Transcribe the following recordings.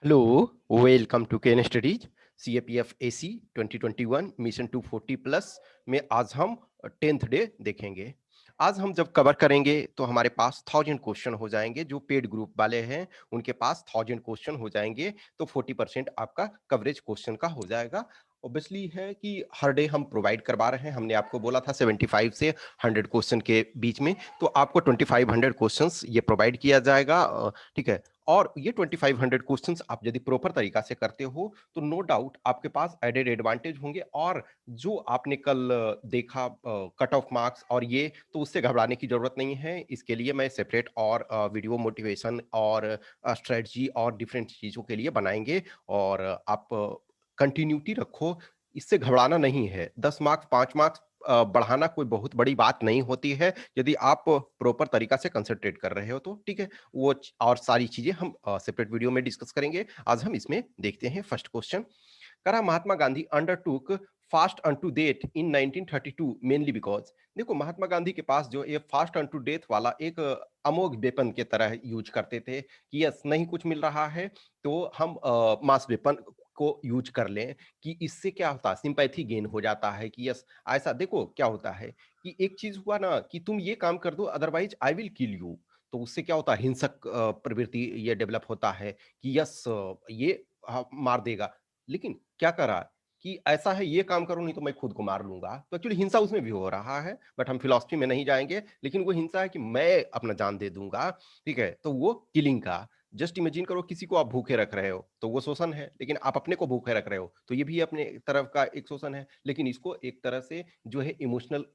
Hello, welcome to Ken studies CAPF AC 2021 mission 240 plus में आज हम 10th डे देखेंगे। आज हम जब कवर करेंगे तो हमारे पास 1000 क्वेश्चन हो जाएंगे। जो पेड ग्रुप वाले हैं उनके पास 1000 क्वेश्चन हो जाएंगे, तो 40% आपका कवरेज क्वेश्चन का हो जाएगा। ऑब्वियसली है कि हर डे हम प्रोवाइड करवा रहे हैं। हमने आपको बोला था 75 से 100 क्वेश्चन के बीच में, तो आपको 2500 क्वेश्चंस ये प्रोवाइड किया जाएगा। ठीक है। और ये 2500 क्वेश्चंस आप यदि प्रॉपर तरीका से करते हो तो नो डाउट आपके पास एडेड एडवांटेज होंगे। और जो आपने कल देखा कट ऑफ मार्क्स और ये, तो उससे घबराने की जरूरत नहीं है। इसके लिए मैं सेपरेट और वीडियो मोटिवेशन और स्ट्रेटजी और डिफरेंट चीजों के लिए बनाएंगे। और आप कंटिन्यूटी रखो, इससे घबराना नहीं है। 10 मार्क्स 5 मार्क्स बढ़ाना कोई बहुत बड़ी बात नहीं होती है, यदि आप प्रॉपर तरीका से कंसंट्रेट कर रहे हो तो। ठीक है। और सारी चीजें हम सेपरेट वीडियो में डिस्कस करेंगे। आज हम इसमें देखते हैं फर्स्ट क्वेश्चन। करा Mahatma Gandhi undertook fast unto death in 1932 mainly because. देखो, महात्मा गांधी के पास जो ये फास्ट अनटू डेथ वाला एक अमोघ वेपन के तरह यूज करते थे कि यस नहीं कुछ मिल रहा है तो हम मास वेपन को यूज कर लें, कि इससे क्या होता है, सिंपैथी गेन हो जाता है कि यस ऐसा। देखो क्या होता है कि एक चीज हुआ ना कि तुम ये काम कर दो otherwise I will kill you, तो उससे क्या होता है, हिंसक प्रवृत्ति ये डेवलप होता है कि यस ये मार देगा। लेकिन क्या करा कि ऐसा है ये काम करो नहीं तो मैं खुद को मार लूंगा, तो एक्चुअली हिंसा उसमें भी हो रहा है। बट हम फिलॉसफी में नहीं जाएंगे, लेकिन वो हिंसा है कि मैं अपना जान दे दूंगा। ठीक है, तो वो किलिंग का। जस्ट इमेजिन करो किसी को आप भूखे रख रहे हो तो वो शोषण है, लेकिन आप अपने को भूखे रख रहे हो तो ये भी अपने तरफ का एक शोषण है। लेकिन इसको एक तरह से जो है इमोशनल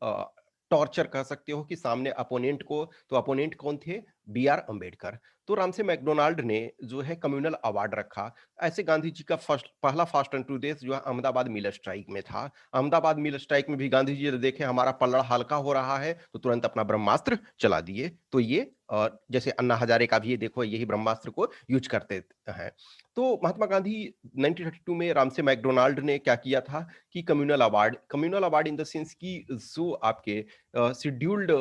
टॉर्चर कह सकते हो कि सामने अपोनेंट को, तो अपोनेंट कौन थे, बी आर अम्बेडकर। तो रामसे मैकडोनाल्ड ने जो है कम्युनल अवार्ड रखा। ऐसे गांधी जी का पहला फास्ट एंड टू डेज जो है अहमदाबाद मिल स्ट्राइक में था। अहमदाबाद मिल स्ट्राइक में भी गांधी जी ने देखे हमारा पल्ला हल्का हो रहा है तो तुरंत अपना ब्रह्मास्त्र चला दिए। तो ये जैसे अन्ना हजारे का भी ये देखो यही ब्रह्मास्त्र को यूज करते हैं। तो महात्मा गांधी 1932 में रामसे मैकडोनाल्ड ने क्या किया था कि communal award in the sense कि जो आपके शेड्यूल्ड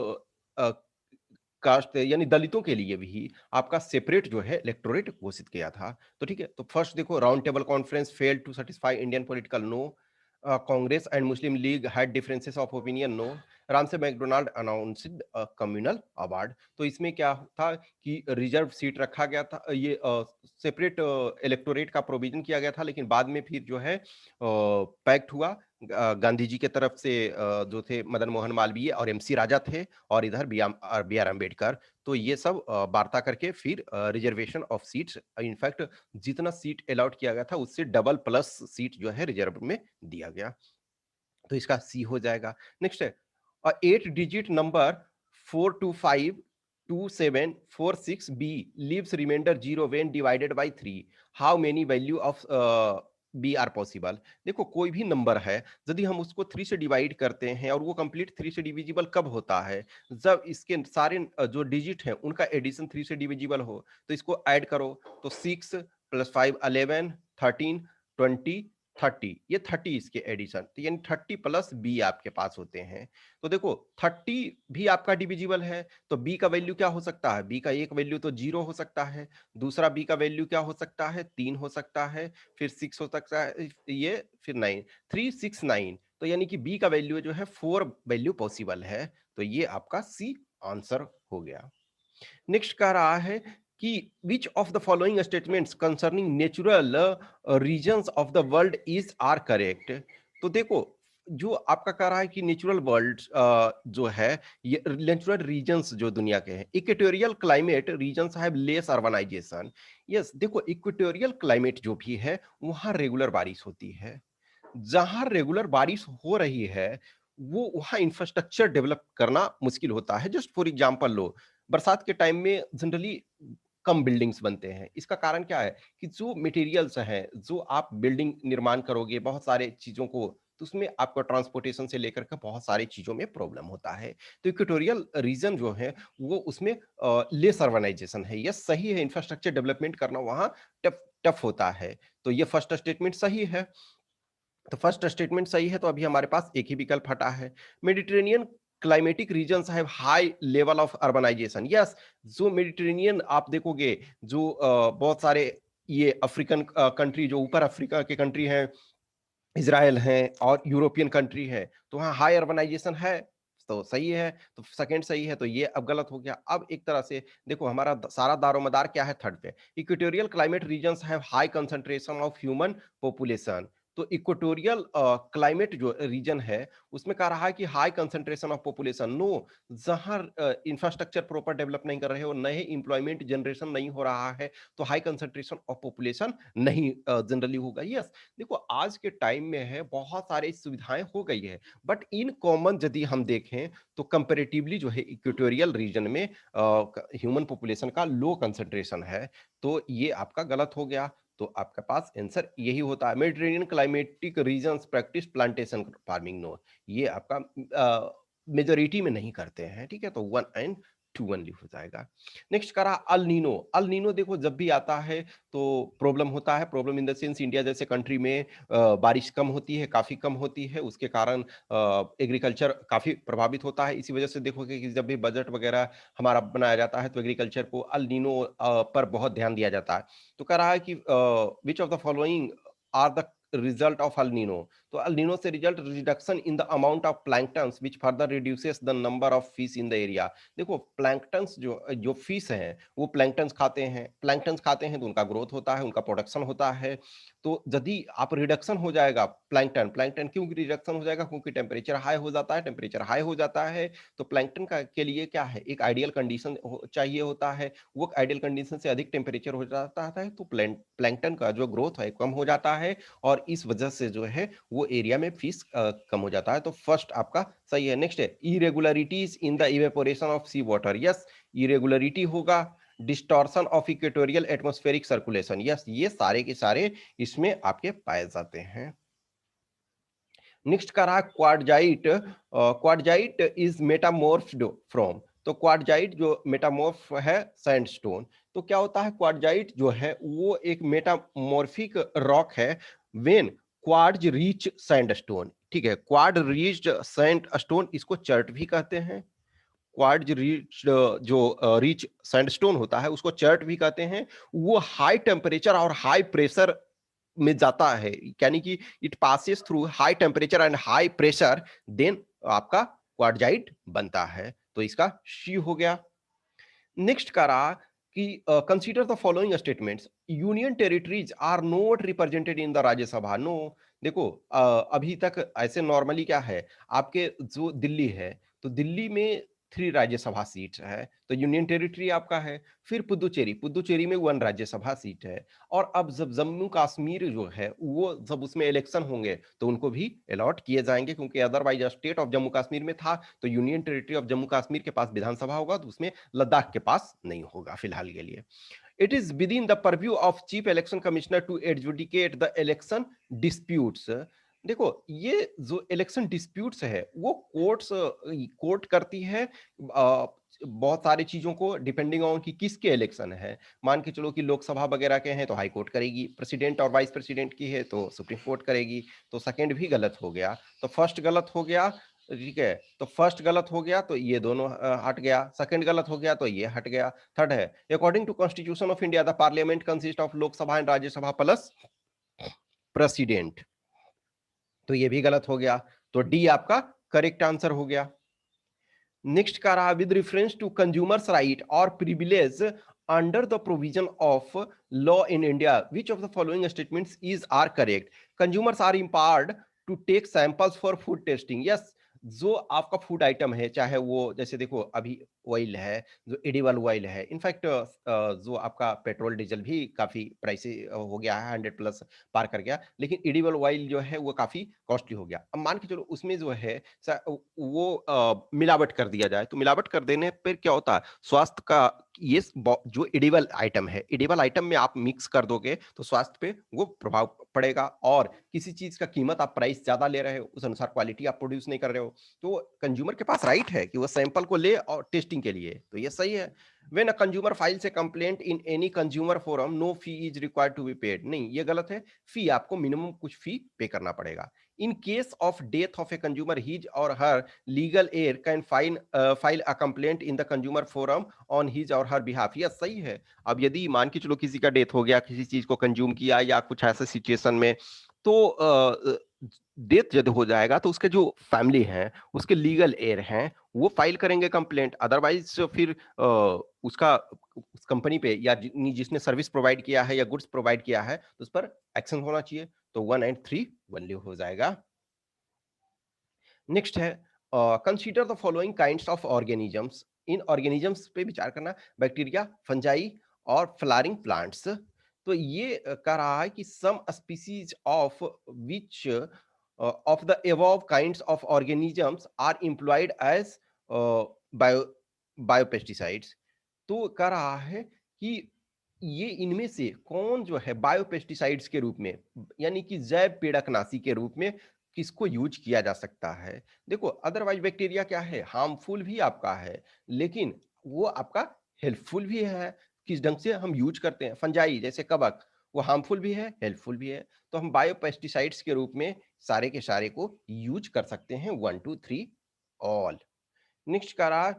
कास्ट यानी दलितों के लिए भी आपका सेपरेट जो है इलेक्टोरेट घोषित किया था। तो ठीक है, तो फर्स्ट देखो, round table conference failed to satisfy Indian political, no. Congress and Muslim League had differences of opinion, no. Ramsay MacDonald announced communal award. तो इसमें क्या था कि रिजर्व सीट रखा गया था, ये सेपरेट इलेक्टोरेट का प्रोविजन किया गया था, लेकिन बाद में फिर जो है पैक्ट हुआ। गांधी जी के तरफ से जो थे मदन मोहन मालवीय और एमसी राजा थे, और इधर बी आर अम्बेडकर। तो ये सब वार्ता करके फिर रिजर्वेशन ऑफ सीट्स, इनफैक्ट जितना सीट अलॉट किया गया था उससे डबल प्लस सीट जो है रिजर्व में दिया गया। तो इसका सी हो जाएगा। नेक्स्ट है 8 digit number 4252746 B leaves reminder 0 when divided by 3, how many value of B are possible. देखो कोई भी नंबर है, यदि हम उसको 3 से डिवाइड करते हैं, और वो कंप्लीट 3 से डिविजिबल कब होता है, जब इसके सारे जो डिजिट हैं उनका एडिशन 3 से डिविजिबल हो। तो इसको ऐड करो तो 6 + 5 11 13 20 30, ये 30 इसके एडिशन, तो यानी 30 प्लस बी आपके पास होते हैं। तो देखो 30 भी आपका डिविजिबल है, तो बी का वैल्यू क्या हो सकता है, बी का एक वैल्यू तो 0 हो सकता है, दूसरा बी का वैल्यू क्या हो सकता है, 3 हो सकता है, फिर 6 हो सकता है, ये फिर 9, 3 6 9, तो यानी कि बी का वैल्यू जो है 4 वैल्यू पॉसिबल है। तो ये आपका सी आंसर हो गया। नेक्स्ट कह रहा है कि which of the following statements concerning natural regions of the world is are correct. तो देखो जो आपका कह रहा है कि नेचुरल वर्ल्ड जो है, ये नेचुरल रीजन्स जो दुनिया के हैं, equatorial climate regions have less urbanisation. Yes, देखो इक्वेटोरियल क्लाइमेट जो भी है वहां रेगुलर बारिश होती है। जहां रेगुलर बारिश हो रही है वो वहां इंफ्रास्ट्रक्चर डेवलप करना मुश्किल होता है। जस्ट फॉर एग्जांपल लो, बरसात के टाइम में जनरली कम बिल्डिंग्स बनते हैं। इसका कारण क्या है कि जो मटेरियल्स हैं, जो आप बिल्डिंग निर्माण करोगे बहुत सारे चीजों को, तो उसमें आपको ट्रांसपोर्टेशन से लेकर के बहुत सारी चीजों में प्रॉब्लम होता है। तो इक्वेटोरियल रीजन जो है वो उसमें लेस अर्बनाइजेशन है। यह सही है, इंफ्रास्ट्रक्चर डेवलपमेंट करना वहां टफ टफ होता है। तो ये फर्स्ट स्टेटमेंट सही है। तो फर्स्ट स्टेटमेंट सही है, तो अभी हमारे पास एक ही विकल्प हटा है। Mediterranean climatic regions have high level of urbanisation. Yes, जो मेडिटेरेनियन आप देखोगे, जो बहुत सारे ये अफ्रीकन कंट्री, जो ऊपर अफ्रीका के कंट्री हैं, इज़राइल है और यूरोपियन कंट्री है, तो वहाँ हाई अर्बनाइज़ेशन है, तो सही है, तो सेकंड सही है, तो ये अब गलत हो गया। अब एक तरह से देखो हमारा सारा दारोमदार क्या है थर्ड पे, equatorial climate regions have high concentration of human population. तो इक्वेटोरियल क्लाइमेट जो रीजन है, उसमें कह रहा है कि high concentration of population, no, जहाँ इंफ्रास्ट्रक्चर प्रॉपर डेवलप नहीं कर रहे हो, नए एम्प्लॉयमेंट जनरेशन नहीं हो रहा है, तो हाई कंसंट्रेशन ऑफ पॉपुलेशन नहीं जनरली होगा। यस, देखो आज के टाइम में है बहुत सारी सुविधाएं हो गई है, बट इन कॉमन यदि हम देखें तो कंपेरेटिवली जो है इक्वेटोरियल रीजन में ह्यूमन पॉपुलेशन का लो कंसंट्रेशन है, तो ये आपका गलत हो गया। तो आपके पास आंसर यही होता है, Mediterranean climatic regions practice plantation farming, no, ये आपका मेजोरिटी में नहीं करते हैं, ठीक है, तो 1 and 2 ओनली हो जाएगा। नेक्स्ट करा अल नीनो। अल नीनो देखो जब भी आता है तो प्रॉब्लम होता है, problem in the sense India जैसे कंट्री में बारिश कम होती है, काफी कम होती है, उसके कारण एग्रीकल्चर काफी प्रभावित होता है। इसी वजह से देखोगे कि जब भी बजट वगैरह हमारा बनाया जाता है तो एग्रीकल्चर को अल नीनो पर बहुत ध्यान दिया जाता है। तो कह रहा है कि which of the following are the result of El Nino. तो अल नीनो से result reduction in the amount of planktons which further reduces the number of fish in the area. देखो प्लैंक्टन्स जो जो फिश हैं वो planktons खाते हैं, planktons खाते हैं तो उनका ग्रोथ होता है, उनका प्रोडक्शन होता है। तो यदि आप रिडक्शन हो जाएगा प्लैंक्टन, प्लैंक्टन क्यों रिडक्शन हो जाएगा, क्योंकि टेम्परेचर हाई हो जाता है, टेम्परेचर हाई हो जाता है तो प्लैंक्टन का के लिए क्या है, एक आइडियल कंडीशन चाहिए होता है, वो आइडियल कंडीशन से अधिक टेम्परेचर हो जाता है तो प्लैंक्टन का जो ग्रोथ है कम हो जाता है, और इस वजह से जो है वो एरिया में फिश कम हो जाता है। तो फर्स्ट आपका सही है। नेक्स्ट है irregularities in the evaporation of sea water. Yes, irregularity होगा, distortion of equatorial atmospheric circulation, yes, ये सारे के सारे इसमें आपके पाए जाते हैं। नेक्स्ट का रहा quartzite. Quartzite is metamorphed from. तो क्वार्टजाइट जो मेटामॉर्फ है सैंडस्टोन। तो क्या होता है, क्वार्टजाइट जो है वो एक मेटामॉर्फिक रॉक है व्हेन क्वार्ट्ज रीच सैंडस्टोन, ठीक है, क्वार्ट रीच सैंडस्टोन, इसको चर्ट भी कहते हैं। क्वार्ट्ज रीच जो रीच सैंडस्टोन होता है उसको चर्ट भी कहते हैं। वो हाई टेम्परेचर और हाई प्रेशर में जाता है, यानी कि it passes through high temperature and high pressure, then आपका क्वार्टजाइट बनता है। तो इसका शी हो गया। नेक्स्ट का रहा कि consider the following statements, union territories are not represented in the Rajya Sabha, no. देखो अभी तक ऐसे नॉर्मली क्या है, आपके जो दिल्ली है तो दिल्ली में 3 राज्यसभा सीट है, तो यूनियन टेरिटरी आपका है। फिर पुदुचेरी, पुदुचेरी में 1 राज्यसभा सीट है। और अब जब जम्मू कश्मीर जो है वो जब उसमें इलेक्शन होंगे तो उनको भी अलॉट किए जाएंगे, क्योंकि otherwise state of Jammu Kashmir में था, तो union territory of Jammu Kashmir के पास विधानसभा होगा, तो उसमें लद्दाख के पास नहीं होगा फिलहाल के लिए। It is within the purview of chief election commissioner to adjudicate the election disputes. देखो ये जो इलेक्शन डिस्प्यूट्स है वो कोर्ट करती है बहुत सारी चीजों को, डिपेंडिंग ऑन कि किसके इलेक्शन है। मान के चलो कि लोकसभा वगैरह के हैं तो हाई कोर्ट करेगी, प्रेसिडेंट और वाइस प्रेसिडेंट की है तो सुप्रीम कोर्ट करेगी। तो सेकंड भी गलत हो गया, तो फर्स्ट गलत हो गया, ठीक है, तो फर्स्ट गलत हो गया तो ये दोनों हट गया, सेकंड गलत हो गया तो ये हट गया। थर्ड है according to constitution of India the parliament consist of Lok Sabha and Rajya Sabha plus president, तो ये भी गलत हो गया, तो डी आपका करेक्ट आंसर हो गया। नेक्स्ट का रहा with reference to consumers right और privilege under the provision of law in India which of the following statements is are correct. Consumers are empowered to take samples for food testing. Yes, जो आपका food item है, चाहे वो जैसे देखो अभी oil है, जो एडिबल ऑयल है, इनफैक्ट जो आपका पेट्रोल डीजल भी काफी प्राइसी हो गया है, 100 प्लस पार कर गया, लेकिन एडिबल ऑयल जो है वो काफी कॉस्टली हो गया। अब मान के चलो उसमें जो है वो मिलावट कर दिया जाए, तो मिलावट कर देने पर क्या होता है, स्वास्थ्य का ये जो एडिबल आइटम है, एडिबल आइटम में आप मिक्स कर दोगे तो स्वास्थ्य पे वो प्रभाव पड़ेगा, और किसी चीज का कीमत आप प्राइस ज्यादा ले रहे हो उस अनुसार क्वालिटी आप प्रोड्यूस नहीं कर रहे हो, तो कंज्यूमर के पास राइट है कि वो सैंपल को ले और टेस्टिंग के लिए, तो ये सही है। When a consumer files a complaint in any consumer forum no fee is required to be paid, नहीं ये गलत है, फी आपको मिनिमम कुछ फी पे करना पड़ेगा। In case of death of a consumer his और her legal heir can file a complaint in the consumer forum on his और हर बिहाफ। यह सही है। अब यदि मान के चलो किसी का डेथ हो गया, किसी चीज को कंज्यूम किया या कुछ ऐसे सिचुएशन में, तो डेथ जब हो जाएगा तो उसके जो फैमिली है, उसके लीगल एयर हैं, वो फाइल करेंगे कंप्लेंट। अदरवाइज फिर उसका उस कंपनी पे या जिसने सर्विस प्रोवाइड किया है या गुड्स प्रोवाइड किया है तो उस पर एक्शन होना चाहिए। तो 1 एंड 3 वैल्यू हो जाएगा। नेक्स्ट है consider the following kinds of organisms. इन ऑर्गेनिजम्स पे विचार करना, बैक्टीरिया, फंजाई और फ्लावरिंग प्लांट्स। तो ये कह रहा है कि some species of which of the above kinds of organisms are employed as bio biopesticides. तो कह रहा है कि ये इनमें से कौन जो है बायोपेस्टिसाइड्स के रूप में, यानी कि जैव पीड़कनाशी के रूप में किसको यूज किया जा सकता है। देखो अदरवाइज बैक्टीरिया क्या है, हार्मफुल भी आपका है लेकिन वो आपका हेल्पफुल भी है। किस ढंग से हम यूज करते हैं, फंजाई जैसे कवक, वो हार्मफुल भी है हेल्पफुल भी है। तो हम बायोपेस्टिसाइड्स के रूप में सारे के सारे को यूज कर सकते हैं। 1 2 3 ऑल। नेक्स्ट करा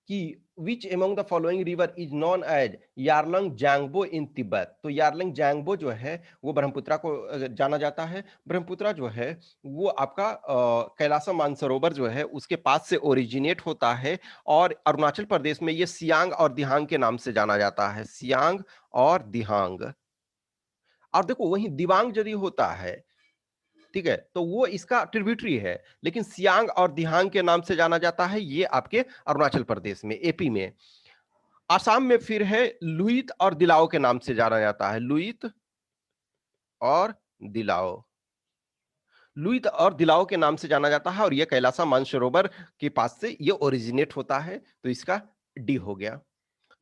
कि which among the following river is known as Yarlung Zangbo in Tibet. तो यारलंग जांगबो जो है वो ब्रह्मपुत्रा को जाना जाता है। ब्रह्मपुत्रा जो है वो आपका कैलासा मानसरोवर जो है उसके पास से ओरिजिनेट होता है और अरुणाचल प्रदेश में ये सियांग और दिहांग के नाम से जाना जाता है। सियांग और दिहांग। और देखो वहीं दिबांग यदि होता है, ठीक है, तो वो इसका ट्रिब्यूटरी है, लेकिन सियांग और दिहांग के नाम से जाना जाता है ये आपके अरुणाचल प्रदेश में, एपी में। आसाम में फिर है लुइत और दिलाओ के नाम से जाना जाता है। लुइत और दिलाओ, लुइत और दिलाओ के नाम से जाना जाता है और ये कैलासा मानसरोवर के पास से ये ओरिजिनेट होता है। तो इसका डी हो गया।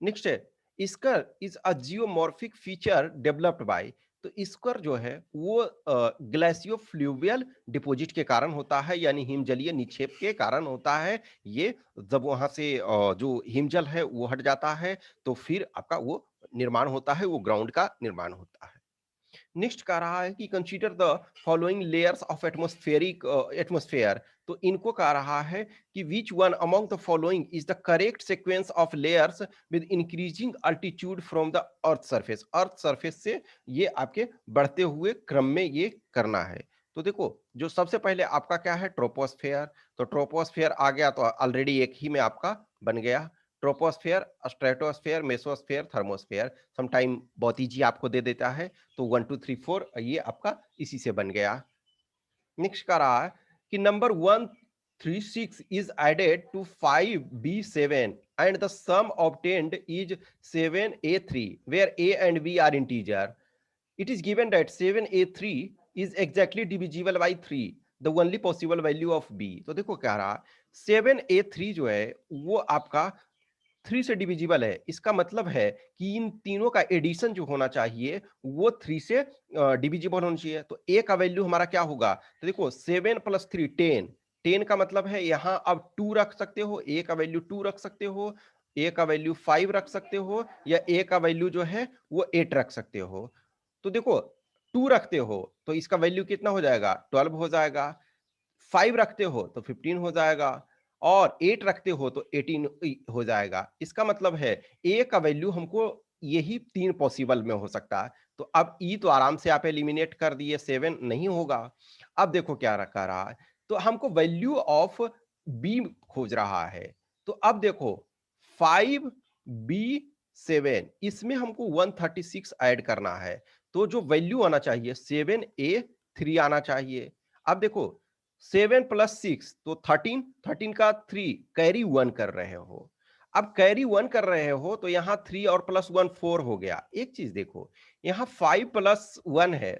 नेक्स्ट है esker is a geomorphic feature developed by. तो इसकर जो है वो ग्लेशियो फ्लूवियल डिपॉजिट के कारण होता है, यानी हिमजलीय निक्षेप के कारण होता है। ये जब वहां से जो हिमजल है वो हट जाता है तो फिर आपका वो निर्माण होता है, वो ग्राउंड का निर्माण होता है। नेक्स्ट कह रहा है कि consider the following layers of atmospheric atmosphere. तो इनको कह रहा है कि which one among the following is the correct sequence of layers with increasing altitude from the earth surface. Earth surface से ये आपके बढ़ते हुए क्रम में ये करना है। तो देखो जो सबसे पहले आपका क्या है, ट्रोपोस्फेयर। तो ट्रोपोस्फेयर आ गया तो ऑलरेडी एक ही में आपका बन गया। Troposphere, stratosphere, mesosphere, thermosphere. Sometime बहुत जी आपको दे देता है। तो 1 2 3 4 ये आपका इसी से बन गया। नेक्स्ट का रहा है कि number 136 is added to 5b7 and the sum obtained is 7a3 where a and b are integer. It is given that 7a3 is exactly divisible by 3, the only possible value of b. तो देखो क्या रहा, 7a3 जो है वो आपका 3 से divisible है। इसका मतलब है कि इन तीनों का एडिशन जो होना चाहिए वो 3 से डिविजिबल होना चाहिए। तो ए का वैल्यू हमारा क्या होगा, तो देखो 7 + 3 10। 10 का मतलब है यहां अब 2 रख सकते हो, ए का वैल्यू 2 रख सकते हो, ए का वैल्यू 5 रख सकते हो, या ए का वैल्यू जो है वो 8 रख सकते हो। तो देखो 2 रखते हो तो इसका वैल्यू कितना हो जाएगा, 12 हो जाएगा। 5 रखते हो तो 15 हो जाएगा और 8 रखते हो तो 18 हो जाएगा। इसका मतलब है ए का वैल्यू हमको यही 3 पॉसिबल में हो सकता है। तो अब ई तो आराम से आप एलिमिनेट कर दिए, 7 नहीं होगा। अब देखो क्या रखा रहा है, तो हमको वैल्यू ऑफ बी खोज रहा है। तो अब देखो 5 बी 7, इसमें हमको 136 ऐड करना है। तो जो वैल्यू आना चाहिए 7a3 आना चाहिए। अब देखो 7 + 6 तो 13, 13 का 3 कैरी 1 कर रहे हो। अब कैरी 1 कर रहे हो तो यहां 3 और +1 4 हो गया। एक चीज देखो यहां 5 + 1 है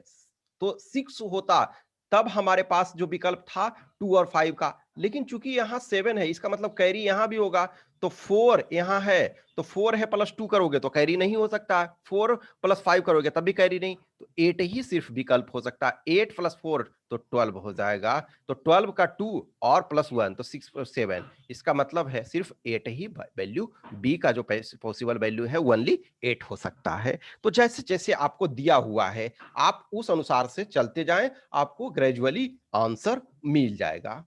तो 6 होता, तब हमारे पास जो विकल्प था 2 और 5 का। लेकिन चूंकि यहाँ 7 है, इसका मतलब कैरी यहाँ भी होगा, तो 4 यहाँ है, तो 4 है प्लस 2 करोगे तो कैरी नहीं हो सकता, 4 प्लस 5 करोगे तब भी कैरी नहीं, तो 8 ही सिर्फ विकल्प हो सकता है। 8 प्लस 4 तो 12 हो जाएगा, तो 12 का 2 और प्लस 1 तो 6 और 7, इसका मतलब है सिर्फ 8 ही वैल्यू, बी का जो पॉसिबल वैल्यू है ओनली 8 हो सकता है। तो जैसे जैसे आपको दिया हुआ है आप उस अनुसार से चलते जाएं, आपको ग्रेजुअली आंसर मिल जाएगा।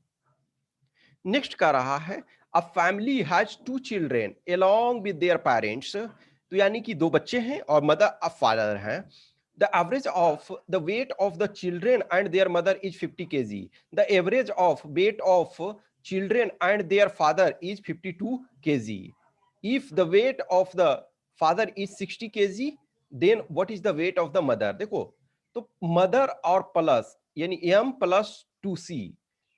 नेक्स्ट का रहा है a family has 2 children along with their parents, तो यानी कि 2 बच्चे हैं और मदर अ फादर हैं। The average of the weight of the children and their mother is 50 kg। The average of weight of children and their father is 52 kg। If the weight of the father is 60 kg, then what is the weight of the mother. देखो, तो mother और plus यानी m plus 2c,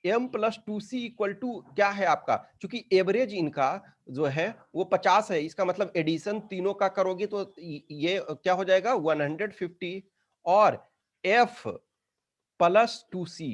m plus 2c equal to क्या है आपका, क्योंकि average इनका जो है वो 50 है, इसका मतलब एडिशन तीनों का करोगे तो ये क्या हो जाएगा 150, और f plus 2c,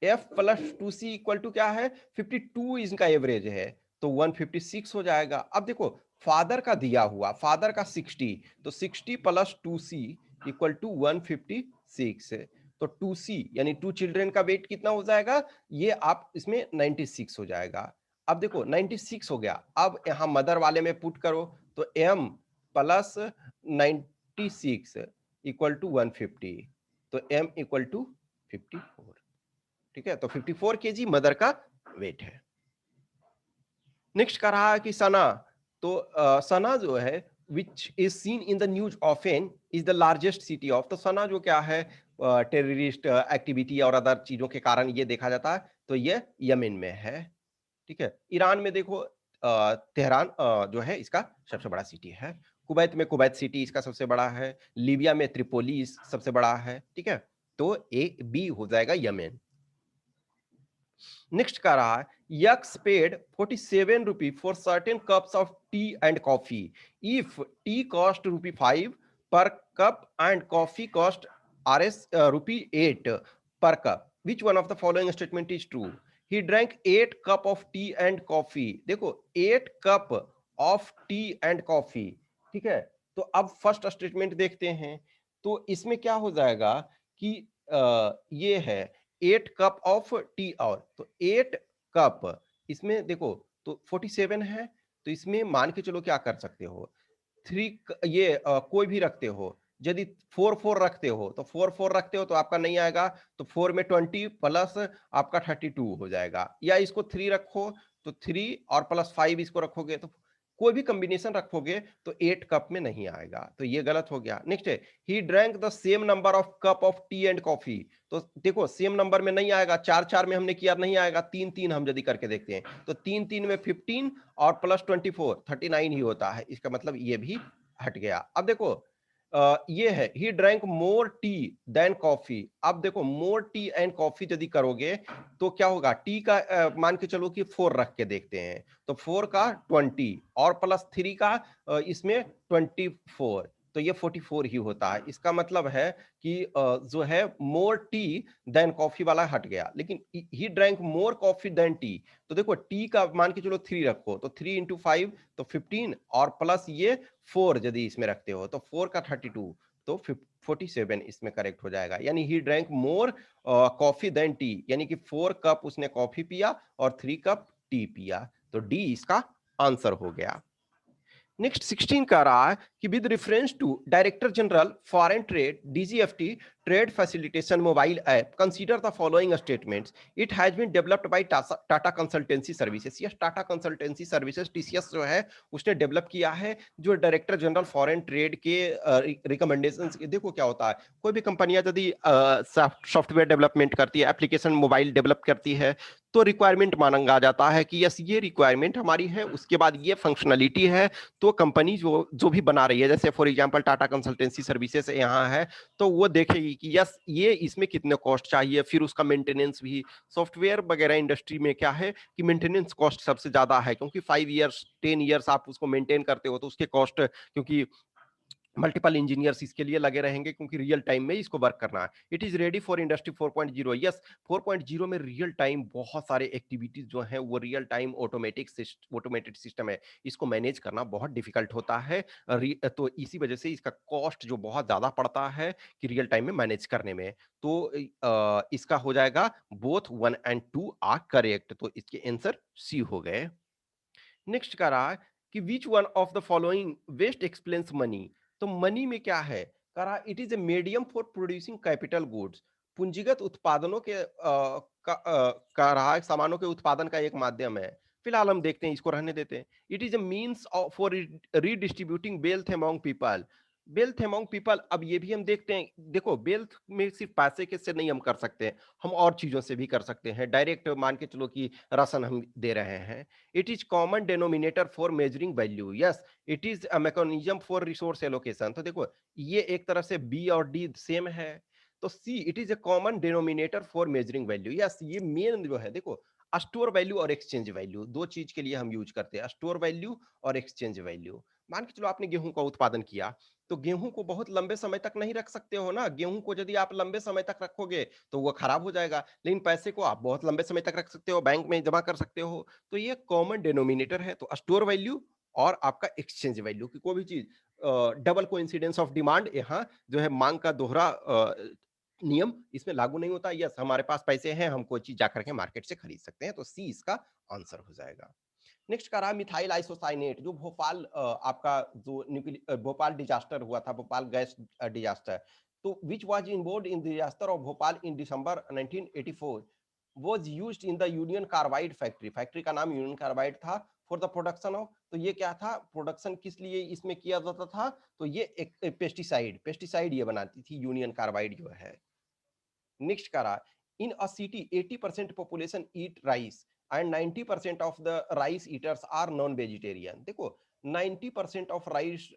f plus 2c equal to क्या है 52 इनका एवरेज है, तो 156 हो जाएगा। अब देखो फादर का दिया हुआ, फादर का 60, तो 60 प्लस 2c इक्वल टू 156, तो 2c यानी 2 चिल्ड्रन का वेट कितना हो जाएगा, ये आप इसमें 96 हो जाएगा। अब देखो 96 हो गया, अब यहां मदर वाले में पुट करो, तो m प्लस 96 इक्वल टू 150, तो m इक्वल टू 54। ठीक है, तो 54 केजी मदर का वेट है। नेक्स्ट कह रहा है कि सना, तो सना जो है which is seen in the news often is the largest city of, तो सना जो क्या है टेररिस्ट एक्टिविटी और अदर चीजों के कारण ये देखा जाता है, तो ये यमन में है। ठीक है, ईरान में देखो तेहरान जो है इसका सबसे बड़ा सिटी है, कुवैत में कुवैत सिटी इसका सबसे बड़ा है, लीबिया में त्रिपोली सबसे बड़ा है। ठीक है, तो ए बी हो जाएगा यमन। नेक्स्ट का रहा है X paid 47 rupee for certain cups of tea and coffee if tea cost rupee 5 per cup and coffee cost RS rupee 8 per cup, which one of the following statement is true. He drank 8 cup of tea and coffee, देखो 8 cup of tea and coffee. ठीक है, तो अब first statement देखते हैं, तो इसमें क्या हो जाएगा कि ये है 8 कप ऑफ टी, और तो 8 कप, इसमें देखो तो 47 है, तो इसमें मान के चलो क्या कर सकते हो 3 ये कोई भी रखते हो, यदि 4 रखते हो तो 4 रखते हो तो आपका नहीं आएगा, तो 4 में 20 प्लस आपका 32 हो जाएगा, या इसको 3 रखो तो 3 और प्लस 5 इसको रखोगे, तो कोई भी कॉम्बिनेशन रखोगे तो 8 कप में नहीं आएगा, तो ये गलत हो गया। नेक्स्ट है he drank the same number of cup of tea and coffee, तो देखो सेम नंबर में नहीं आएगा, 4 में हमने किया नहीं आएगा, 3 हम यदि करके देखते हैं तो 3 में 15 और प्लस 24 39 ही होता है, इसका मतलब ये भी हट गया। अब देखो ये है he drank more tea than coffee, अब देखो मोर टी एंड कॉफी यदि करोगे तो क्या होगा, टी का मान के चलो कि 4 रख के देखते हैं, तो 4 का 20 और प्लस 3 का इसमें 24, तो ये 44 ही होता है, इसका मतलब है कि जो है मोर टी देन कॉफी वाला हट गया, लेकिन he drank more coffee than tea, तो देखो टी का मान के चलो 3 रखो, तो 3 इंटू 5 तो 15 और प्लस ये 4 यदि इसमें रखते हो तो 4 का 32, तो 47 इसमें करेक्ट हो जाएगा, यानी he drank more coffee than tea, यानी कि 4 कप उसने कॉफी पिया और 3 कप टी पिया, तो डी इसका आंसर हो गया। नेक्स्ट 16 कह रहा है कि with reference to director general foreign trade DGFT trade facilitation mobile app consider the following statements, it has been developed by Tata consultancy services. Yes, Tata consultancy services TCS जो है उसने डेवलप किया है, जो डायरेक्टर जनरल फॉरेन ट्रेड के recommendations, देखो क्या होता है कोई भी कंपनियां यदि सॉफ्टवेयर डेवलपमेंट करती है, एप्लीकेशन मोबाइल डेवलप करती है, तो रिक्वायरमेंट मांगा जाता है कि यस ये रिक्वायरमेंट हमारी है, उसके बाद ये फंक्शनलिटी है, तो कंपनी जो जो भी बना रही है, जैसे for example Tata consultancy services यहाँ है, तो वो देखेगी कि यस ये इसमें कितने कॉस्ट चाहिए, फिर उसका मेंटेनेंस भी, सॉफ्टवेयर वगैरह इंडस्ट्री में क्या है कि मेंटेनेंस कॉस्ट सबसे ज्यादा है, क्योंकि 5 इयर्स 10 इयर्स आप उसको मेंटेन करते हो तो उसके कॉस्ट, क्योंकि मल्टीपल इंजीनियर्स इसके लिए लगे रहेंगे क्योंकि रियल टाइम में इसको वर्क करना है। It is ready for industry 4.0। Yes, 4.0 में रियल टाइम बहुत सारे एक्टिविटीज जो है वो रियल टाइम ऑटोमेटेड सिस्टम है, इसको मैनेज करना बहुत डिफिकल्ट होता है। तो इसी वजह से इसका कॉस्ट जो बहुत ज्यादा पड़ता है कि रियल टाइम में मैनेज करने में। तो इसका हो जाएगा बोथ 1 एंड 2 आर करेक्ट, तो इसके आंसर सी हो गए। नेक्स्ट कह रहा है कि which one of the following best explains money. तो मनी में क्या है, कह रहा it is a medium for producing capital goods. पूंजीगत उत्पादनों के कह रहा है सामानों के उत्पादन का एक माध्यम है। फिलहाल हम देखते हैं, इसको रहने देते हैं। It is a means for redistributing wealth among people. Wealth among people, अब ये भी हम देखते हैं, देखो वेल्थ में सिर्फ पैसे के से नहीं हम कर सकते हैं, हम और चीजों से भी कर सकते हैं। डायरेक्ट मान के चलो कि राशन हम दे रहे हैं। It is common denominator for measuring value. Yes, it is a mechanism for resource allocation. तो देखो ये एक तरह से B और D सेम है, तो C it is a common denominator for measuring value. Yes, ये मेन जो है, देखो स्टोर वैल्यू और एक्सचेंज वैल्यू दो चीज के लिए हम यूज करते हैं, स्टोर वैल्यू और एक्सचेंज वैल्यू। मान के चलो आपने गेहूं का उत्पादन किया, तो गेहूं को बहुत लंबे समय तक नहीं रख सकते हो ना। गेहूं को यदि आप लंबे समय तक रखोगे तो वो खराब हो जाएगा, लेकिन पैसे को आप बहुत लंबे समय तक रख सकते हो, बैंक में जमा कर सकते हो। तो ये कॉमन डिनोमिनेटर है। तो स्टोर वैल्यू और आपका एक्सचेंज वैल्यू की कोई भी चीज, डबल कोइंसिडेंस ऑफ डिमांड यहाँ जो है मांग का दोहरा नियम इसमें लागू नहीं होता। यस, हमारे पास पैसे हैं, हम कोई चीज जाकर के मार्केट से खरीद सकते हैं, तो सी इसका आंसर हो जाएगा। नेक्स्ट कह रहा मिथाइल आइसोसाइनेट, जो भोपाल आपका जो भोपाल डिजास्टर हुआ था, भोपाल गैस डिजास्टर, तो which was involved in disaster of Bhopal in December 1984 was used in the union carbide factory. Factory का नाम यूनियन कार्बाइड था। फॉर द प्रोडक्शन ऑफ, तो ये क्या था, प्रोडक्शन किस लिए इसमें किया जाता था, तो ये एक पेस्टिसाइड ये बनाती थी यूनियन कार्बाइड जो है। नेक्स्ट करा in a city 80% population eat rice and 90% of the rice eaters are non vegetarian. देखो 90% ऑफ राइस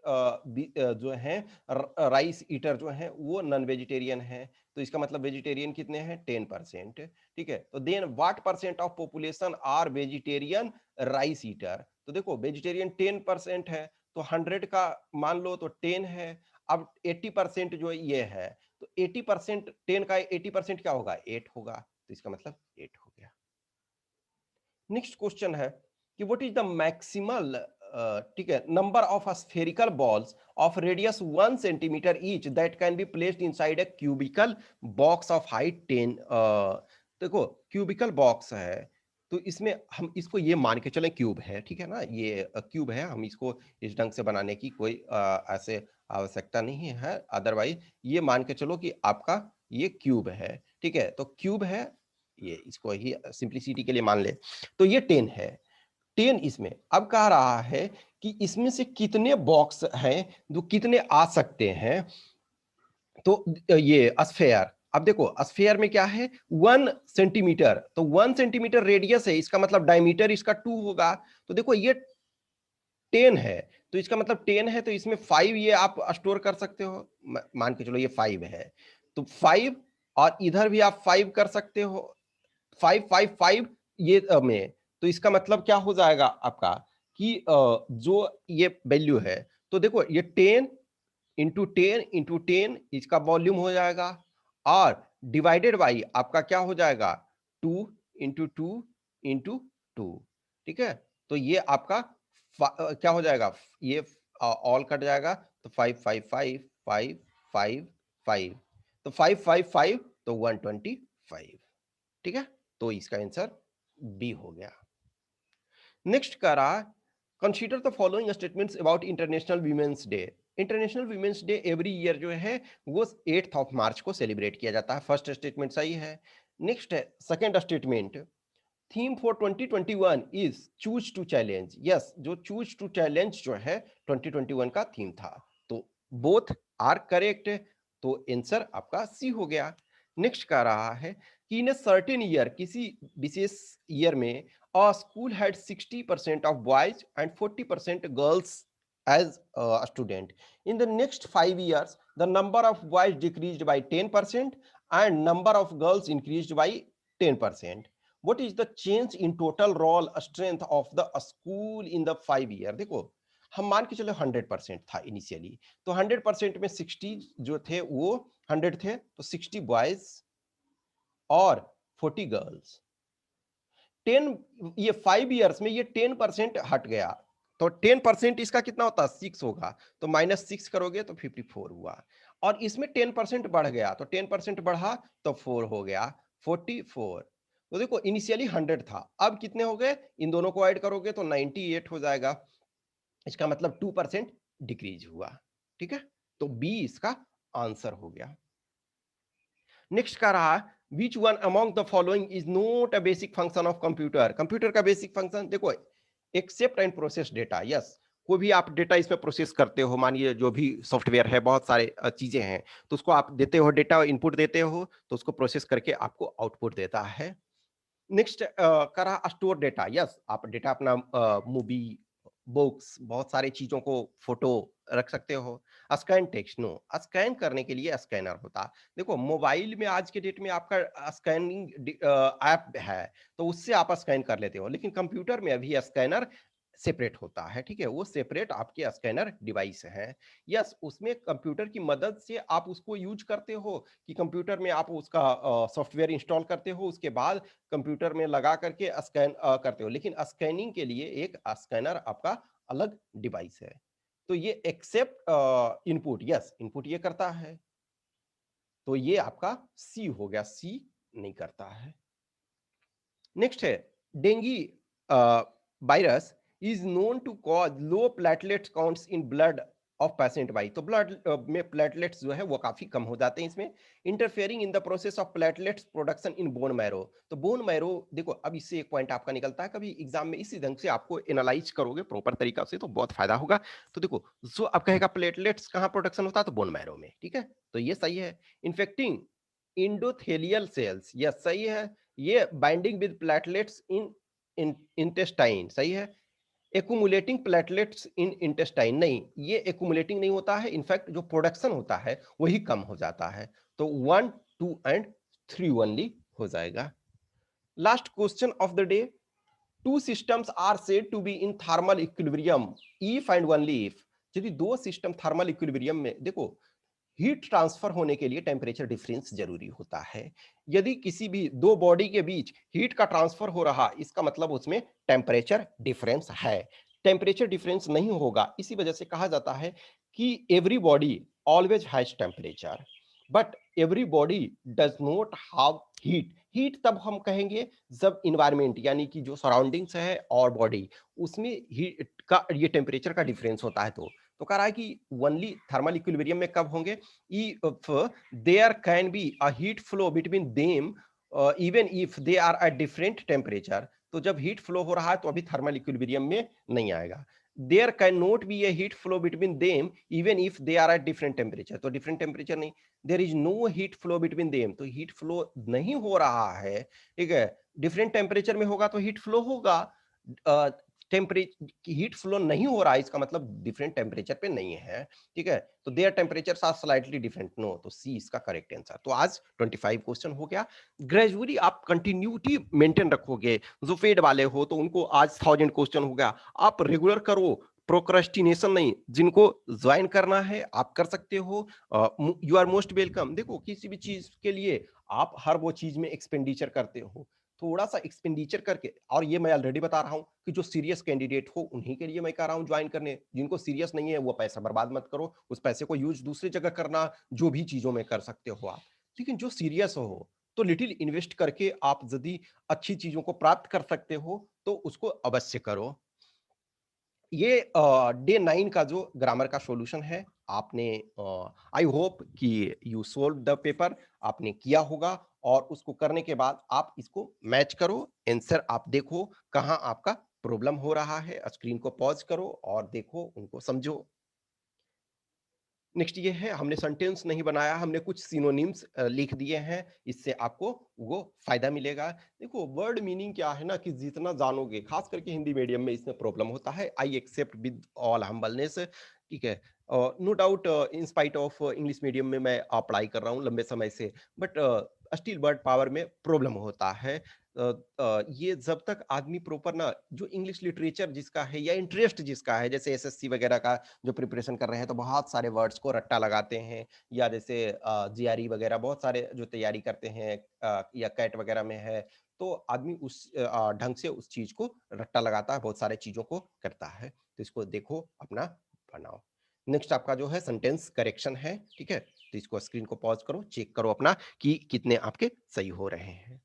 जो है राइस ईटर जो है वो नॉन वेजिटेरियन है, तो इसका मतलब वेजिटेरियन कितने हैं, 10%। ठीक है, तो then what percent of population are vegetarian rice eater. तो देखो वेजिटेरियन 10% है, तो 100 का मान लो तो 10 है। अब 80% जो ये है, तो 80% 10 का 80% क्या होगा, 8 होगा, तो इसका मतलब 8 हो गया। नेक्स्ट क्वेश्चन है कि व्हाट इज द मैक्सिमल, ठीक है, number of spherical balls of radius 1 centimetre each that can be placed inside a cubical box of height 10। देखो क्यूबिकल बॉक्स है, तो इसमें हम इसको ये मान के चलें क्यूब है, ठीक है ना, ये क्यूब है, हम इसको इस ढंग से बनाने की कोई ऐसे आवश्यकता नहीं है। अदरवाइज ये मान के चलो कि आपका ये क्यूब है, ठीक है, तो क्यूब है, ये इसको ही सिंप्लिसिटी के लिए मान ले, तो ये 10 है। 10 इसमें अब कह रहा है कि इसमें से कितने बॉक्स हैं जो कितने आ सकते हैं, तो ये स्फेयर। अब देखो स्फेयर में क्या है, 1 सेंटीमीटर, तो 1 सेंटीमीटर रेडियस है, इसका मतलब डायमीटर इसका 2 होगा। तो देखो ये 10 है, तो इसका मतलब 10 है, तो इसमें 5 ये आप स्टोर कर सकते हो, मान के चलो ये 5 है, तो 5, और इधर भी आप 5 कर सकते हो, 5 5 5 ये में, तो इसका मतलब क्या हो जाएगा आपका कि जो ये वैल्यू है, तो देखो ये 10 इंटू 10 इसका वॉल्यूम हो जाएगा, और डिवाइडेड बाई आपका क्या हो जाएगा, 2 इंटू 2 इंटू 2। ठीक है, तो ये आपका क्या हो जाएगा, ये ऑल कट जाएगा, तो 5 5 5 5 5 5, तो 5 5 5 तो 125। ठीक है, तो इसका आंसर बी हो गया। नेक्स्ट करा consider the following statements about international women's day. International women's day every year जो है वो 8 ऑफ मार्च को सेलिब्रेट किया जाता है। फर्स्ट स्टेटमेंट सही है। नेक्स्ट है second statement, theme for 2021 is choose to challenge. Yes, जो चूज टू चैलेंज जो है 2021 का थीम था, तो बोथ आर करेक्ट, तो आंसर आपका सी हो गया। नेक्स्ट कह रहा है कि इन ए सर्टेन ईयर, किसी विशेष ईयर में, a school had 60% of boys and 40% girls as a student. In the next 5 years, the number of boys decreased by 10% and number of girls increased by 10%. What is the change in total role strength of the school in the 5 year? देखो हम मान के चलो 100% था initially, तो 100% में 60 जो थे वो 100 थे, तो 60 बॉयज और 40 गर्ल्स। 10 ये 5 इयर्स में ये 10% हट गया, तो 10% इसका कितना होता है 6 होगा, तो -6 करोगे तो 54 हुआ। और इसमें 10% बढ़ गया, तो 10% बढ़ा तो 4 हो गया 44। तो देखो इनिशियली 100 था, अब कितने हो गए, इन दोनों को ऐड करोगे तो 98 हो जाएगा। इसका मतलब 2% डिक्रीज हुआ। ठीक है, तो बी इसका आंसर हो गया। नेक्स्ट का रहा, which one among the following is not a basic function of computer. Computer का बेसिक फंक्शन देखो, accept and process data. Yes, कोई भी आप डेटा इसमें प्रोसेस करते हो, मानिए जो भी सॉफ्टवेयर है, बहुत सारे चीजें हैं, तो उसको आप देते हो, डेटा इनपुट देते हो, तो उसको प्रोसेस करके आपको आउटपुट देता है। नेक्स्ट करा स्टोर डेटा। यस, आप डेटा अपना मूवी, बुक्स, बहुत सारे चीजों को, फोटो रख सकते हो। स्कैन टेक्स्ट, नो, स्कैन करने के लिए स्कैनर होता। देखो मोबाइल में आज के डेट में आपका स्कैनिंग ऐप है, तो उससे आप स्कैन कर लेते हो, लेकिन कंप्यूटर में अभी स्कैनर सेपरेट होता है। ठीक है, वो सेपरेट आपके स्कैनर डिवाइस है। यस, उसमें कंप्यूटर की मदद से आप उसको यूज करते हो, कि कंप्यूटर में आप उसका सॉफ्टवेयर इंस्टॉल करते हो, उसके बाद कंप्यूटर में लगा करके स्कैन करते हो, लेकिन स्कैनिंग के लिए एक स्कैनर आपका अलग डिवाइस है। तो ये एक्सेप्ट इनपुट, यस इनपुट ये करता है, तो ये आपका सी हो गया, सी नहीं करता है। नेक्स्ट है, dengue virus is known to cause low platelets counts in blood of patient by. तो ब्लड में प्लेटलेट्स जो है वो काफी कम हो जाते हैं इसमें। Interfering in the process of platelets production in bone marrow. तो बोन मैरो देखो, अब इससे एक पॉइंट आपका निकलता है, कभी एग्जाम में इसी ढंग से आपको एनालाइज करोगे प्रॉपर तरीका से तो बहुत फायदा होगा। तो देखो, जो अब कहेगा प्लेटलेट्स कहाँ प्रोडक्शन होता है, तो बोन मैरो में। ठीक है, तो ये सही है। इन्फेक्टिंग इंडोथेलियल सेल्स, यस सही है। ये binding with platelets in intestine, सही है। एक्यूमुलेटिंग प्लेटलेट्स इन इंटेस्टाइन, नहीं, ये एक्यूमुलेटिंग नहीं होता है, इनफैक्ट जो प्रोडक्शन होता है वही कम हो जाता है। तो 1, 2 एंड 3 ओनली हो जाएगा। Last question of the day, two systems are said to be in thermal equilibrium if and only if. यदि दो सिस्टम थर्मल इक्विलिब्रियम में, देखो हीट ट्रांसफर होने के लिए टेम्परेचर डिफरेंस जरूरी होता है। यदि किसी भी दो बॉडी के बीच हीट का ट्रांसफर हो रहा, इसका मतलब उसमें टेम्परेचर डिफरेंस है। टेम्परेचर डिफरेंस नहीं होगा, इसी वजह से कहा जाता है कि every body always has temperature, but every body does not have heat. Heat तब हम कहेंगे जब इन्वायरमेंट, यानी कि जो सराउंडिंग्स है और बॉडी, उसमें हीट का ये टेम्परेचर का डिफरेंस होता है। तो कह रहा है कि ओनली थर्मल इक्विलिब्रियम में कब होंगे, if there can be a heat flow between them even if they are at different temperature. तो जब हीट फ्लो हो रहा है तो अभी थर्मल इक्विलिब्रियम में नहीं आएगा। There can not be a heat flow between them even if they are at different temperature, तो डिफरेंट टेम्परेचर नहीं। There is no heat flow between them, तो हीट फ्लो नहीं हो रहा है। ठीक है, डिफरेंट टेम्परेचर में होगा तो हीट फ्लो होगा। टेम्परेचर हीट फ्लो नहीं हो रहा है, इसका मतलब डिफरेंट टेम्परेचर पे नहीं है। ठीक है, तो there temperatures are slightly different, no, तो सी इसका करेक्ट आंसर। तो आज 25 क्वेश्चन हो गया। ग्रेजुअली आप कंटिन्यूटी मेंटेन रखोगे, जो पेड वाले हो तो उनको आज 1000 क्वेश्चन हो गया। आप रेगुलर करो, प्रोक्रेस्टिनेशन नहीं। जिनको ज्वाइन करना है आप कर सकते हो, यू आर मोस्ट वेलकम। देखो किसी भी चीज के लिए आप हर वो चीज में एक्सपेंडिचर करते हो, थोड़ा सा एक्सपेंडिचर करके, और ये मैं ऑलरेडी बता रहा हूं कि जो सीरियस कैंडिडेट हो उन्हीं के लिए मैं कह रहा हूं ज्वाइन करने। जिनको सीरियस नहीं है वो पैसा बर्बाद मत करो, उस पैसे को यूज दूसरी जगह करना, जो भी चीजों में कर सकते हो आप। लेकिन जो सीरियस हो तो लिटिल इन्वेस्ट करके आप यदि अच्छी चीजों को प्राप्त कर सकते हो तो उसको अवश्य करो। ये डे 9 का जो ग्रामर का सॉल्यूशन है, आपने आई होप कि यू सोल्व द पेपर, आपने किया होगा। और उसको करने के बाद आप इसको मैच करो, आंसर आप देखो कहाँ आपका प्रॉब्लम हो रहा है, स्क्रीन को पॉज करो और देखो, उनको समझो। नेक्स्ट ये है, हमने सेंटेंस नहीं बनाया, हमने कुछ सिनोनिम्स लिख दिए हैं, इससे आपको वो फायदा मिलेगा। देखो वर्ड मीनिंग क्या है ना, कि जितना जानोगे, खास करके हिंदी मीडियम में इसमें प्रॉब्लम होता है। I accept with all humbleness. ठीक है, no doubt in spite of English medium में मैं पढ़ाई कर रहा हूँ लंबे समय से, बट स्टिल वर्ड पावर में प्रॉब्लम होता है। ये जब तक आदमी प्रॉपर ना जो इंग्लिश लिटरेचर जिसका है या इंटरेस्ट जिसका है, जैसे एसएससी वगैरह का जो प्रिपरेशन कर रहे हैं तो बहुत सारे वर्ड्स को रट्टा लगाते हैं, या जैसे जीआरई वगैरह बहुत सारे जो तैयारी करते हैं, या कैट वगैरह में है, तो आदमी उस ढंग से उस चीज को रट्टा लगाता है, बहुत सारे चीजों को करता है। तो इसको देखो, अपना बनाओ। नेक्स्ट आपका जो है सेंटेंस करेक्शन है, ठीक है। तो इसको स्क्रीन को पॉज करो, चेक करो अपना कि कितने आपके सही हो रहे हैं।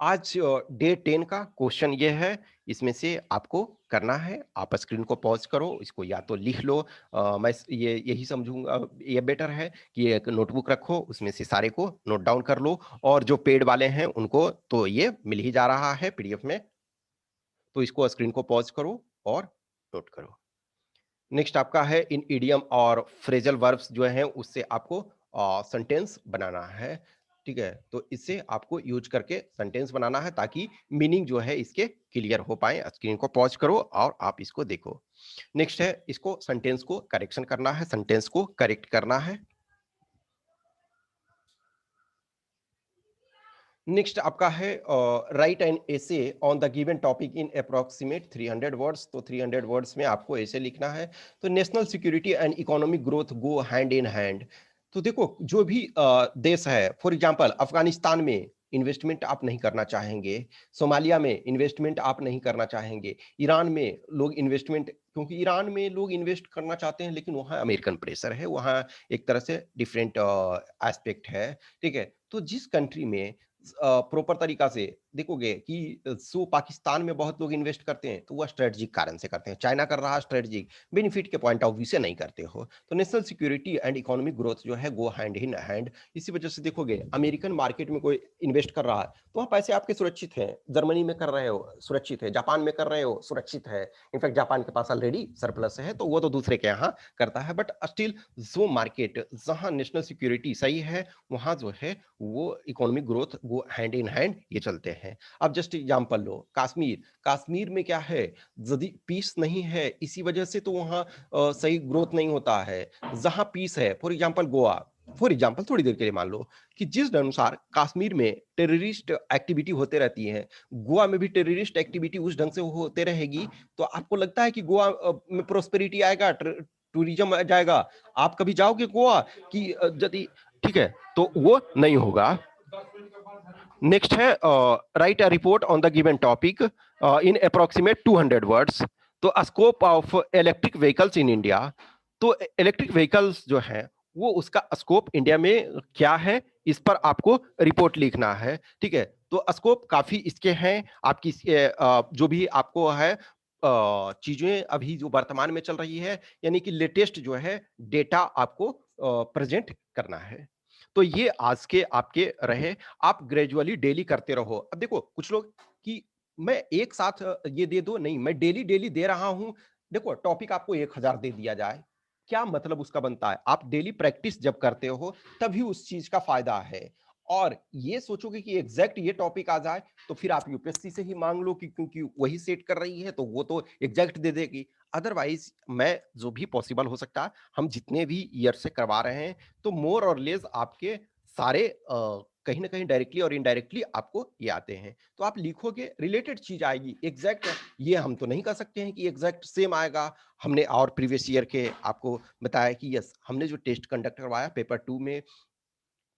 आज डे 10 का क्वेश्चन ये है, इसमें से आपको करना है, आप स्क्रीन को पॉज करो, इसको या तो लिख लो, मैं ये यही समझूंगा ये बेटर है कि एक नोटबुक रखो, उसमें से सारे को नोट डाउन कर लो, और जो पेड वाले हैं उनको तो ये मिल ही जा रहा है पीडीएफ में, तो इसको स्क्रीन को पॉज करो और नोट करो। नेक्स्ट आपका है इन इडियम और फ्रेजल वर्ब्स जो हैं उससे आपको सेंटेंस बनाना है, ठीक है। तो इससे आपको यूज करके सेंटेंस बनाना है ताकि मीनिंग जो है इसके क्लियर हो पाए। स्क्रीन को पॉज करो और आप इसको देखो। नेक्स्ट है इसको सेंटेंस को करेक्शन करना है, सेंटेंस को करेक्ट करना है। नेक्स्ट आपका है right an essay on the given topic in approximate 300 words. तो 300 वर्ड्स में आपको ऐसे लिखना है। तो national security and economic growth go hand in hand. तो देखो जो भी देश है, फॉर एग्जांपल अफगानिस्तान में इन्वेस्टमेंट आप नहीं करना चाहेंगे, सोमालिया में इन्वेस्टमेंट आप नहीं करना चाहेंगे, ईरान में लोग इन्वेस्टमेंट, क्योंकि ईरान में लोग इन्वेस्ट करना चाहते हैं लेकिन वहाँ अमेरिकन प्रेशर है, वहाँ एक तरह से डिफरेंट एस्पेक्ट है, ठीक है। तो जिस कंट्री में प्रॉपर तरीका से देखोगे कि सो पाकिस्तान में बहुत लोग इन्वेस्ट करते हैं तो वह स्ट्रेटजिक कारण से करते हैं, चाइना कर रहा है स्ट्रेटजिक बेनिफिट के पॉइंट ऑफ व्यू से नहीं करते हो। तो national security and economic growth जो है गो हैंड इन हैंड। इसी वजह से देखोगे अमेरिकन मार्केट में कोई इन्वेस्ट कर रहा है तो वहाँ पैसे आपके सुरक्षित हैं, जर्मनी में कर रहे हो सुरक्षित है, जापान में कर रहे हो सुरक्षित है। इनफैक्ट जापान के पास ऑलरेडी सरप्लस है तो वो तो दूसरे के यहाँ करता है, बट स्टिल जो मार्केट जहाँ नेशनल सिक्योरिटी सही है वहाँ जो है वो इकोनॉमिक ग्रोथ वो हैंड इन हैंड ये चलते हैं। अब जस्ट एग्जांपल लो, कश्मीर, कश्मीर में क्या है, यदि पीस नहीं है इसी वजह से तो वहाँ सही ग्रोथ नहीं होता है। जहां पीस है, for example Goa, for example थोड़ी देर के लिए मान लो कि जिस अनुसार कश्मीर में टेररिस्ट एक्टिविटी होते रहती है, गोवा में भी टेररिस्ट एक्टिविटी उस ढंग से होते रहेगी, तो आपको लगता है कि गोवा में प्रोस्पेरिटी आएगा, टूरिज्म आ जाएगा, आप कभी जाओगे गोवा कि यदि, ठीक है, तो वो नहीं होगा। नेक्स्ट है write a report on the given topic in approximate 200 words. तो scope of electric vehicles in India. तो इलेक्ट्रिक व्हीकल्स जो है वो उसका स्कोप इंडिया में क्या है, इस पर आपको रिपोर्ट लिखना है, ठीक है। तो स्कोप काफी इसके हैं, आपकी जो भी आपको है चीजें अभी जो वर्तमान में चल रही है, यानी कि लेटेस्ट जो है डेटा आपको प्रेजेंट करना है। तो ये आज के आपके रहे, आप ग्रेजुअली डेली करते रहो। अब देखो कुछ लोग कि मैं एक साथ ये दे दो, नहीं मैं डेली डेली दे रहा हूं। देखो टॉपिक आपको 1000 दे दिया जाए, क्या मतलब उसका बनता है? आप डेली प्रैक्टिस जब करते हो तभी उस चीज का फायदा है। और ये सोचोगे कि एग्जैक्ट ये टॉपिक आ जाए तो फिर आप यूपीएससी से ही मांग लो कि क्योंकि वही सेट कर रही है तो वो तो एग्जैक्ट दे देगी। अदरवाइज मैं जो भी पॉसिबल हो सकता है, हम जितने भी ईयर से करवा रहे हैं तो मोर और लेस आपके सारे कहीं ना कहीं डायरेक्टली और इनडायरेक्टली आपको ये आते हैं। तो आप लिखोगे रिलेटेड चीज आएगी, एग्जैक्ट ये हम तो नहीं कर सकते हैं कि एग्जैक्ट सेम आएगा। हमने और प्रीवियस ईयर के आपको बताया कि यस हमने जो टेस्ट कंडक्ट करवाया पेपर 2 में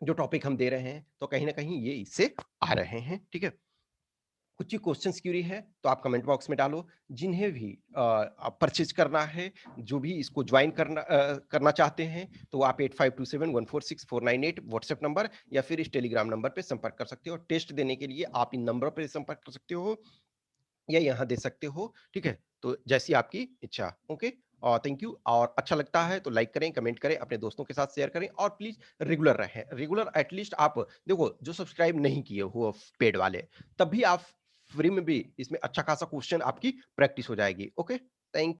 जो टॉपिक हम दे रहे हैं तो कहीं ना कहीं ये इससे आ रहे हैं, ठीक है। कुछ ही क्वेश्चंस क्यूरी है तो आप कमेंट बॉक्स में डालो। जिन्हें भी परचेज करना है, जो भी इसको ज्वाइन करना चाहते हैं तो आप 8527146498 व्हाट्सएप नंबर या फिर इस टेलीग्राम नंबर पे संपर्क कर सकते हो। टेस्ट देने के लिए आप इन नंबर पर संपर्क कर सकते हो या यहाँ दे सकते हो, ठीक है। तो जैसी आपकी इच्छा, ओके। और थैंक यू, और अच्छा लगता है तो लाइक करें, कमेंट करें, अपने दोस्तों के साथ शेयर करें, और प्लीज रेगुलर रहें। रेगुलर एटलीस्ट आप देखो जो सब्सक्राइब नहीं किए हो पेड वाले, तब भी आप फ्री में भी इसमें अच्छा खासा क्वेश्चन आपकी प्रैक्टिस हो जाएगी, ओके। थैंक